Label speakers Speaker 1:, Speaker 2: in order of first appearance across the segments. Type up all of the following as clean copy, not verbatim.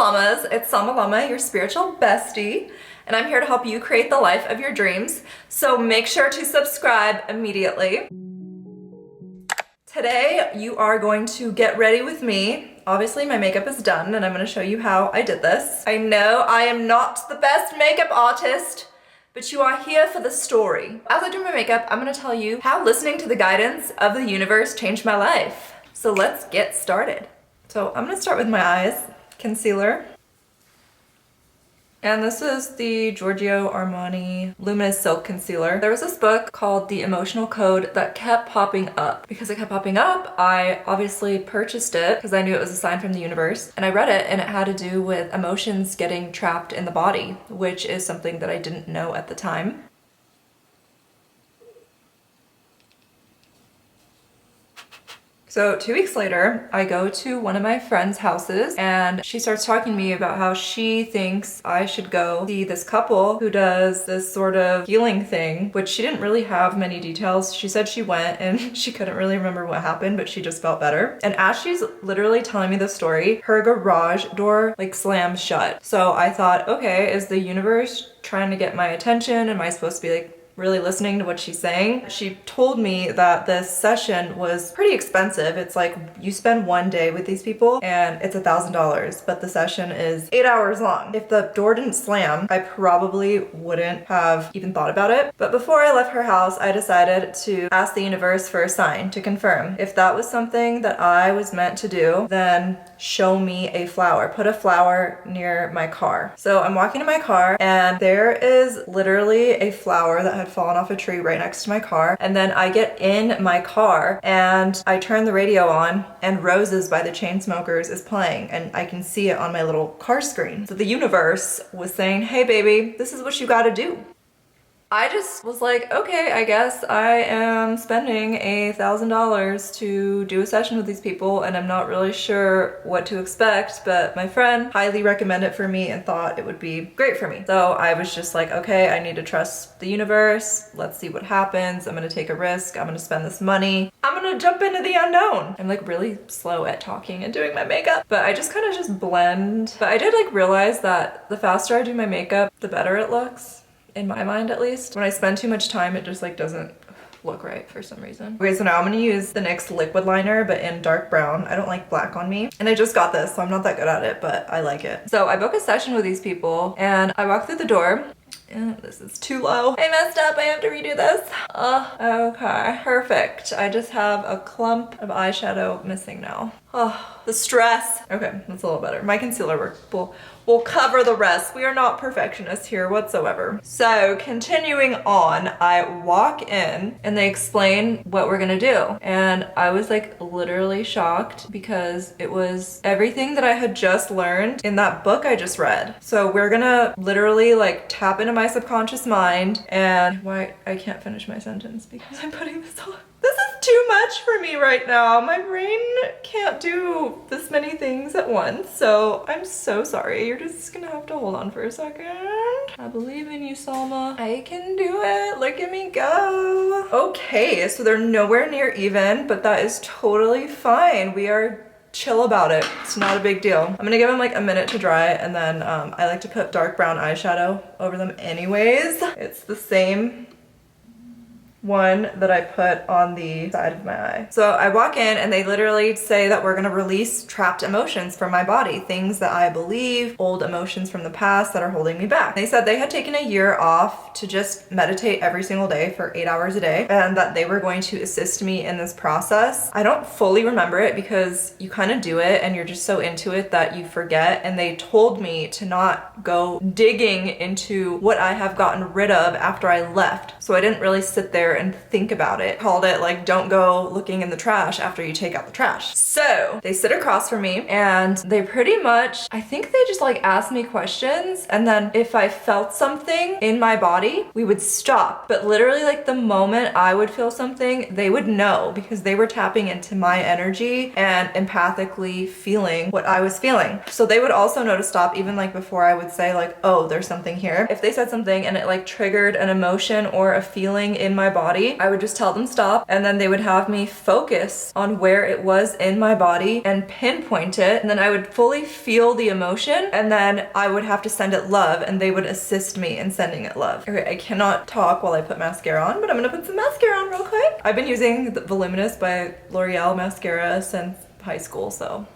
Speaker 1: Llamas, it's TheSalmaLLama, your spiritual bestie, and I'm here to help you create the life of your dreams. So make sure to subscribe immediately. Today, you are going to get ready with me. Obviously, my makeup is done, and I'm going to show you how I did this. I know I am not the best makeup artist, but you are here for the story. As I do my makeup, I'm going to tell you how listening to the guidance of the universe changed my life. So let's get started. So I'm going to start with my eyes, concealer. And this is the Giorgio Armani Luminous Silk Concealer. There was this book called The Emotional Code that kept popping up. Because it kept popping up, I obviously purchased it because I knew it was a sign from the universe. And I read it and it had to do with emotions getting trapped in the body, which is something that I didn't know at the time. So 2 weeks later, I go to one of my friend's houses and she starts talking to me about how she thinks I should go see this couple who does this sort of healing thing, which she didn't really have many details. She said she went and she couldn't really remember what happened, but she just felt better. And as she's literally telling me the story, her garage door like slams shut. So I thought, okay, is the universe trying to get my attention? Am I supposed to be like really listening to what she's saying? She told me that this session was pretty expensive. It's like you spend one day with these people and it's $1,000, but the session is 8 hours long. If the door didn't slam, I probably wouldn't have even thought about it. But before I left her house, I decided to ask the universe for a sign to confirm. If that was something that I was meant to do, then show me a flower. Put a flower near my car. So I'm walking to my car and there is literally a flower that had fallen off a tree right next to my car. And then I get in my car and I turn the radio on and Roses by the Chainsmokers is playing and I can see it on my little car screen. So the universe was saying, hey baby, this is what you gotta do. I just was like, okay, I guess I am spending $1,000 to do a session with these people and I'm not really sure what to expect, but my friend highly recommended it for me and thought it would be great for me. So I was just like, okay, I need to trust the universe. Let's see what happens. I'm gonna take a risk. I'm gonna spend this money. I'm gonna jump into the unknown. I'm like really slow at talking and doing my makeup, but I just kind of just blend. But I did like realize that the faster I do my makeup, the better it looks. In my mind, at least. When I spend too much time, it just like doesn't look right for some reason. Okay, so now I'm gonna use the NYX liquid liner, but in dark brown. I don't like black on me. And I just got this, so I'm not that good at it, but I like it. So I booked a session with these people and I walk through the door. This is too low. I messed up, I have to redo this. Okay, perfect. I just have a clump of eyeshadow missing now. Oh, the stress. Okay, that's a little better. My concealer work will cover the rest. We are not perfectionists here whatsoever. So continuing on, I walk in and they explain what we're gonna do. And I was like literally shocked because it was everything that I had just learned in that book I just read. So we're gonna literally like tap into my subconscious mind and why I can't finish my sentence because I'm putting this on. This is too much for me right now. My brain can't do this many things at once, so I'm so sorry. You're just gonna have to hold on for a second. I believe in you, Salma. I can do it. Look at me go. Okay, so they're nowhere near even, but that is totally fine. We are chill about it. It's not a big deal. I'm gonna give them like a minute to dry and then I like to put dark brown eyeshadow over them anyways. It's the same one that I put on the side of my eye. So I walk in and they literally say that we're gonna release trapped emotions from my body, things that I believe, old emotions from the past that are holding me back. They said they had taken a year off to just meditate every single day for 8 hours a day and that they were going to assist me in this process. I don't fully remember it because you kind of do it and you're just so into it that you forget, and they told me to not go digging into what I have gotten rid of after I left. So I didn't really sit there and think about it. Called it like, don't go looking in the trash after you take out the trash. So they sit across from me and they pretty much, I think they just like asked me questions, and then if I felt something in my body, we would stop. But literally like the moment I would feel something, they would know because they were tapping into my energy and empathically feeling what I was feeling. So they would also know to stop even like before I would say like, oh, there's something here. If they said something and it like triggered an emotion or a feeling in my body, body, I would just tell them stop, and then they would have me focus on where it was in my body and pinpoint it, and then I would fully feel the emotion, and then I would have to send it love, and they would assist me in sending it love. Okay, I cannot talk while I put mascara on, but I'm gonna put some mascara on real quick. I've been using the Voluminous by L'Oreal mascara since high school, so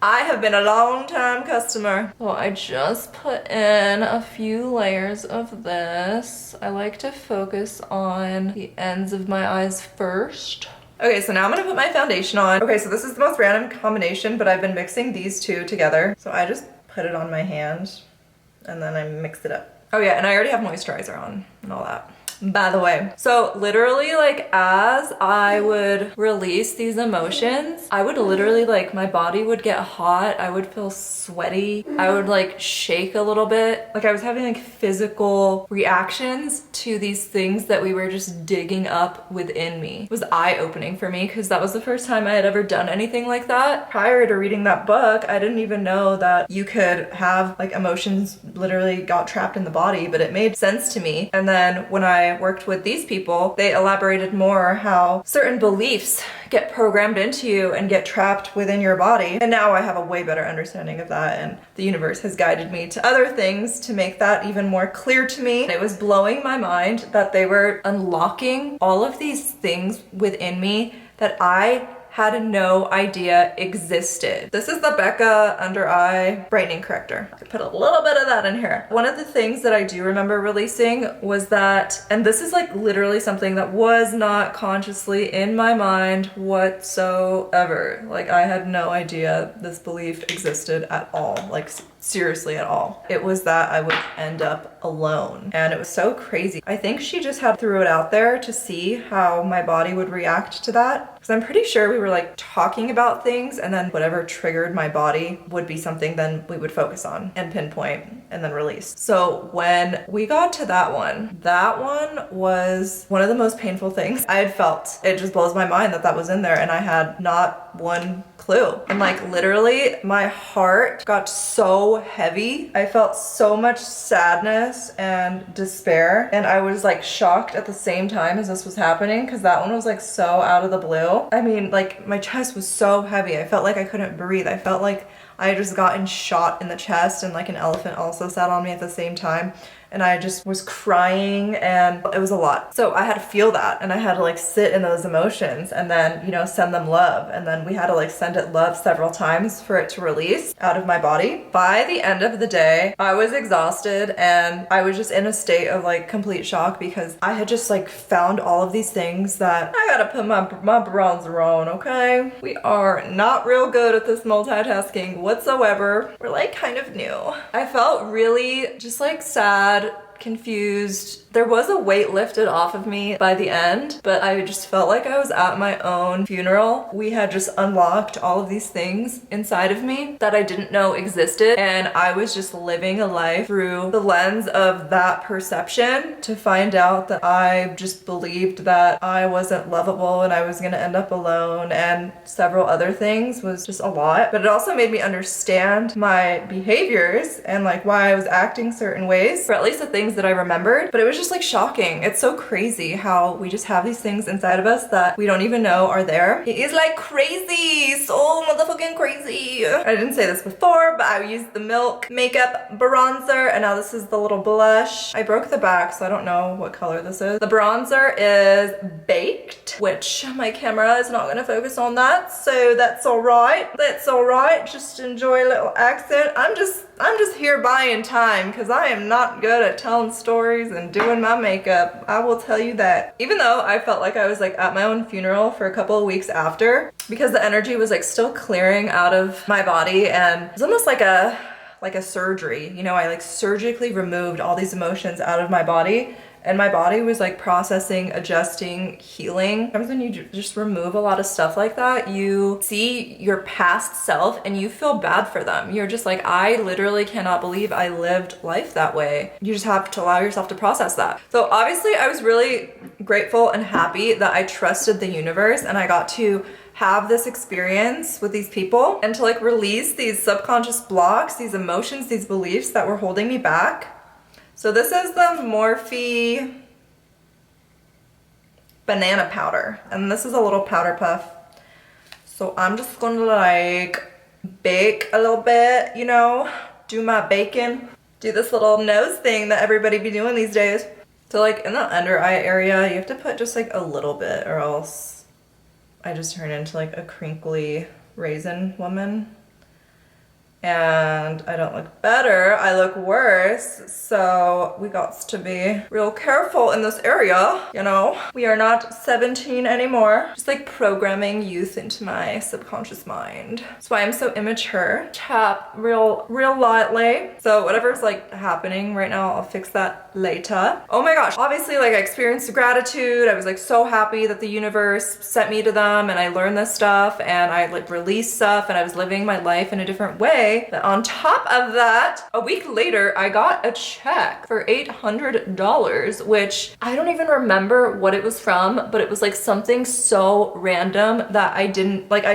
Speaker 1: I have been a long time customer. So I just put in a few layers of this. I like to focus on the ends of my eyes first. Okay, so now I'm gonna put my foundation on. Okay, so this is the most random combination, but I've been mixing these two together. So I just put it on my hand and then I mix it up. Oh yeah, and I already have moisturizer on and all that. By the way, so literally like as I would release these emotions, I would literally like my body would get hot, I would feel sweaty, I would like shake a little bit. Like I was having like physical reactions to these things that we were just digging up within me. It was eye-opening for me because that was the first time I had ever done anything like that. Prior to reading that book, I didn't even know that you could have like emotions literally got trapped in the body, but it made sense to me. And then when I worked with these people, they elaborated more how certain beliefs get programmed into you and get trapped within your body. And now I have a way better understanding of that, and the universe has guided me to other things to make that even more clear to me. It was blowing my mind that they were unlocking all of these things within me that I had no idea existed. This is the Becca under eye brightening corrector. I put a little bit of that in here. One of the things that I do remember releasing was that, and this is like literally something that was not consciously in my mind whatsoever. Like I had no idea this belief existed at all, like seriously at all. It was that I would end up alone, and it was so crazy. I think she just had threw it out there to see how my body would react to that, because I'm pretty sure we were like talking about things, and then whatever triggered my body would be something then we would focus on and pinpoint and then release. So when we got to that one was one of the most painful things I had felt. It just blows my mind that that was in there, and I had not one clue. And like literally my heart got so heavy. I felt so much sadness and despair, and I was like shocked at the same time as this was happening, because that one was like so out of the blue. I mean, like my chest was so heavy. I felt like I couldn't breathe. I felt like I had just gotten shot in the chest, and like an elephant also sat on me at the same time. And I just was crying, and it was a lot. So I had to feel that, and I had to like sit in those emotions and then, you know, send them love. And then we had to like send it love several times for it to release out of my body. By the end of the day, I was exhausted, and I was just in a state of like complete shock, because I had just like found all of these things that I gotta put my bronzer on, okay? We are not real good at this multitasking whatsoever. We're like kind of new. I felt really just like sad, confused. There was a weight lifted off of me by the end, but I just felt like I was at my own funeral. We had just unlocked all of these things inside of me that I didn't know existed, and I was just living a life through the lens of that perception, to find out that I just believed that I wasn't lovable and I was gonna end up alone, and several other things was just a lot. But it also made me understand my behaviors and like why I was acting certain ways, or at least the things that I remembered. But it was just like shocking. It's so crazy how we just have these things inside of us that we don't even know are there. It is like crazy, so motherfucking crazy. I didn't say this before, but I used the Milk makeup bronzer, and now this is the little blush. I broke the back, so I don't know what color this is. The bronzer is Baked, which my camera is not gonna focus on that, so that's all right. That's all right. Just enjoy a little accent. I'm just here buying time, because I am not good at telling stories and doing my makeup. I will tell you that. Even though I felt like I was like at my own funeral for a couple of weeks after, because the energy was like still clearing out of my body, and it was almost like a surgery. You know, I like surgically removed all these emotions out of my body, and my body was like processing, adjusting, healing. Sometimes when you just remove a lot of stuff like that, you see your past self and you feel bad for them. You're just like, I literally cannot believe I lived life that way. You just have to allow yourself to process that. So obviously I was really grateful and happy that I trusted the universe, and I got to have this experience with these people and to like release these subconscious blocks, these emotions, these beliefs that were holding me back. So this is the Morphe banana powder. And this is a little powder puff. So I'm just gonna like bake a little bit, you know, do my baking. Do this little nose thing that everybody be doing these days. So like in the under eye area, you have to put just like a little bit or else I just turn into like a crinkly raisin woman. And I don't look better, I look worse. So we got to be real careful in this area, you know? We are not 17 anymore. Just like programming youth into my subconscious mind. That's why I'm so immature. Tap real lightly. So whatever's like happening right now, I'll fix that later. Oh my gosh, obviously like I experienced gratitude. I was like so happy that the universe sent me to them and I learned this stuff and I like released stuff and I was living my life in a different way. But on top of that, a week later, I got a check for $800, which I don't even remember what it was from, but it was like something so random that I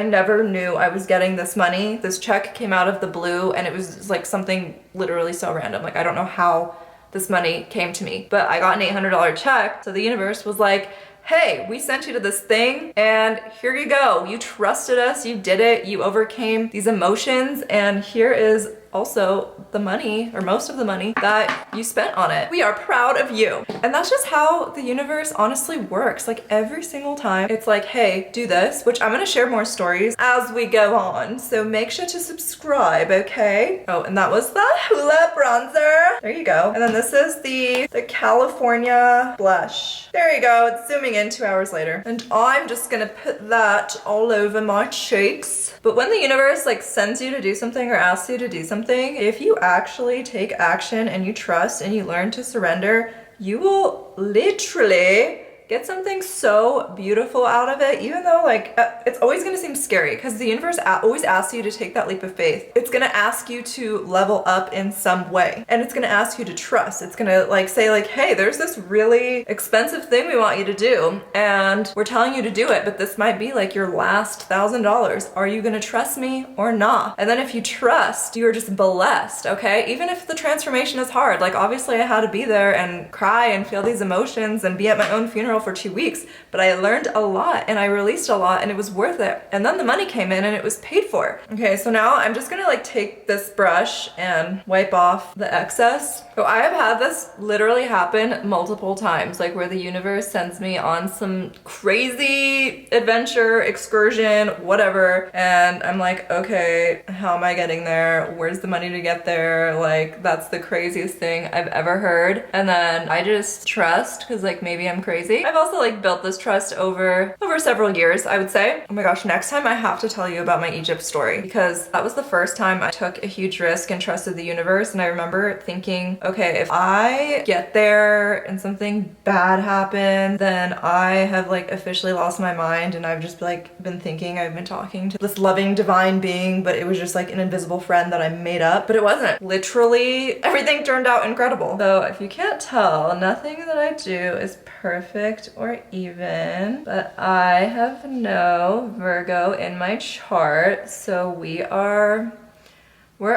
Speaker 1: never knew I was getting this money. This check came out of the blue and it was like something literally so random. Like I don't know how this money came to me, but I got an $800 check. So the universe was like, hey, we sent you to this thing and here you go. You trusted us, you did it, you overcame these emotions, and here is also the money, or most of the money, that you spent on it. We are proud of you. And that's just how the universe honestly works. Like every single time, it's like, hey, do this, which I'm gonna share more stories as we go on. So make sure to subscribe, okay? Oh, and that was the Hula bronzer. There you go. And then this is the California blush. There you go, it's zooming in 2 hours later. And I'm just gonna put that all over my cheeks. But when the universe like sends you to do something or asks you to do something, if you actually take action and you trust and you learn to surrender, you will literally get something so beautiful out of it, even though like it's always gonna seem scary because the universe always asks you to take that leap of faith. It's gonna ask you to level up in some way, and it's gonna ask you to trust. It's gonna like say like, hey, there's this really expensive thing we want you to do and we're telling you to do it, but this might be like your last $1,000. Are you gonna trust me or not? And then if you trust, you're just blessed, okay? Even if the transformation is hard, like obviously I had to be there and cry and feel these emotions and be at my own funeral for 2 weeks, but I learned a lot and I released a lot and it was worth it. And then the money came in and it was paid for. Okay, so now I'm just gonna like take this brush and wipe off the excess. So I have had this literally happen multiple times, like where the universe sends me on some crazy adventure, excursion, whatever, and I'm like, okay, how am I getting there? Where's the money to get there? Like, that's the craziest thing I've ever heard. And then I just trust, because like maybe I'm crazy. I've also like built this trust over several years, I would say. Oh my gosh, next time I have to tell you about my Egypt story, because that was the first time I took a huge risk and trusted the universe. And I remember thinking, okay, if I get there and something bad happened, then I have like officially lost my mind and I've just like been thinking I've been talking to this loving divine being, but it was just like an invisible friend that I made up. But it wasn't. Literally everything turned out incredible. So if you can't tell, nothing that I do is perfect or even, but I have no Virgo in my chart, so we're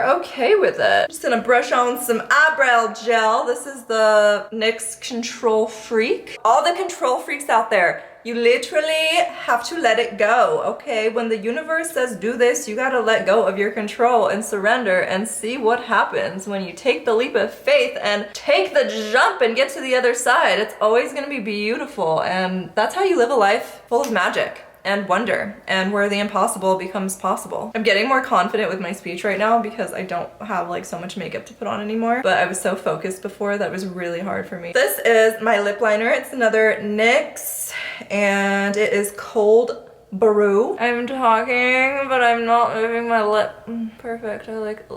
Speaker 1: okay with it. Just gonna brush on some eyebrow gel. This is the NYX Control Freak. All the control freaks out there, you literally have to let it go, okay? When the universe says do this, you gotta let go of your control and surrender and see what happens when you take the leap of faith and take the jump and get to the other side. It's always gonna be beautiful, and that's how you live a life full of magic and wonder, and where the impossible becomes possible. I'm getting more confident with my speech right now because I don't have like so much makeup to put on anymore, but I was so focused before that it was really hard for me. This is my lip liner. It's another NYX and it is Cold Brew. I'm talking, but I'm not moving my lip. Perfect. I like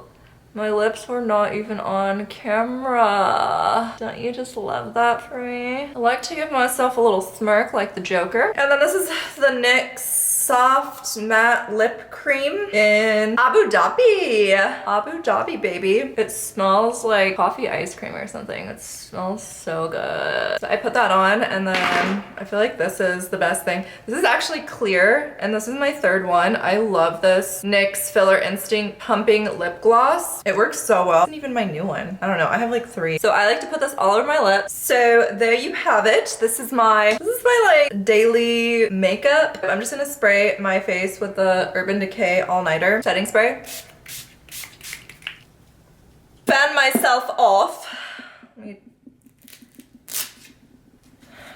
Speaker 1: my lips were not even on camera. Don't you just love that for me? I like to give myself a little smirk like the Joker. And then this is the NYX soft matte lip cream in Abu Dhabi. Abu Dhabi, baby. It smells like coffee ice cream or something. It smells so good. So I put that on, and then I feel like this is the best thing. This is actually clear, and this is my third one. I love this NYX Filler Instinct Pumping Lip Gloss. It works so well. This isn't even my new one. I don't know, I have like 3. So I like to put this all over my lips. So there you have it. This is my like daily makeup. I'm just gonna spray my face with the Urban Decay All-Nighter setting spray. Fan myself off. Let me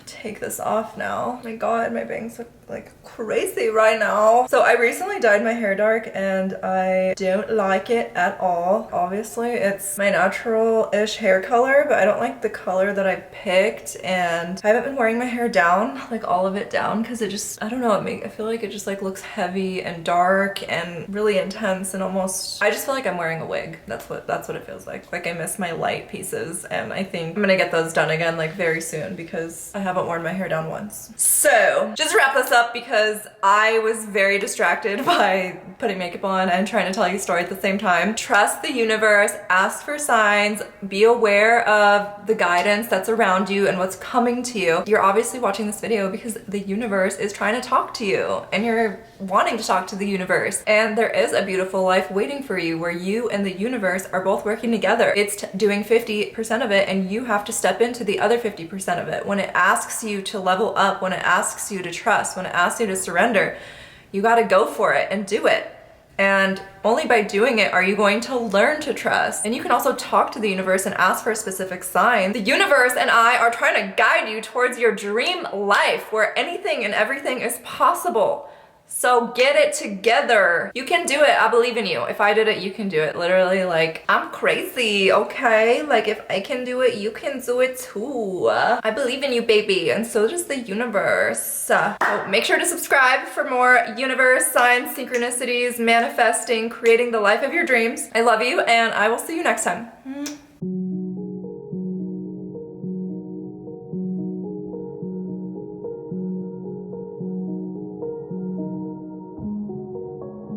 Speaker 1: take this off now. Oh my god, my bangs look like crazy right now. So I recently dyed my hair dark and I don't like it at all. Obviously it's my natural-ish hair color, but I don't like the color that I picked, and I haven't been wearing my hair down, like all of it down, because it just, I don't know, I feel like it just like looks heavy and dark and really intense, and almost, I just feel like I'm wearing a wig. That's what it feels like. Like I miss my light pieces, and I think I'm gonna get those done again like very soon because I haven't worn my hair down once. So just to wrap this up, because I was very distracted by putting makeup on and trying to tell you a story at the same time. Trust the universe, ask for signs, be aware of the guidance that's around you and what's coming to you. You're obviously watching this video because the universe is trying to talk to you, and you're wanting to talk to the universe. And there is a beautiful life waiting for you where you and the universe are both working together. It's doing 50% of it, and you have to step into the other 50% of it. When it asks you to level up, when it asks you to trust, when it asks you to surrender, you got to go for it and do it. And only by doing it are you going to learn to trust. And you can also talk to the universe and ask for a specific sign. The universe and I are trying to guide you towards your dream life where anything and everything is possible. So get it together. You can do it. I believe in you. If I did it, you can do it. Literally, like, I'm crazy, okay? Like, if I can do it, you can do it too. I believe in you, baby, and so does the universe. So make sure to subscribe for more universe, signs, synchronicities, manifesting, creating the life of your dreams. I love you, and I will see you next time.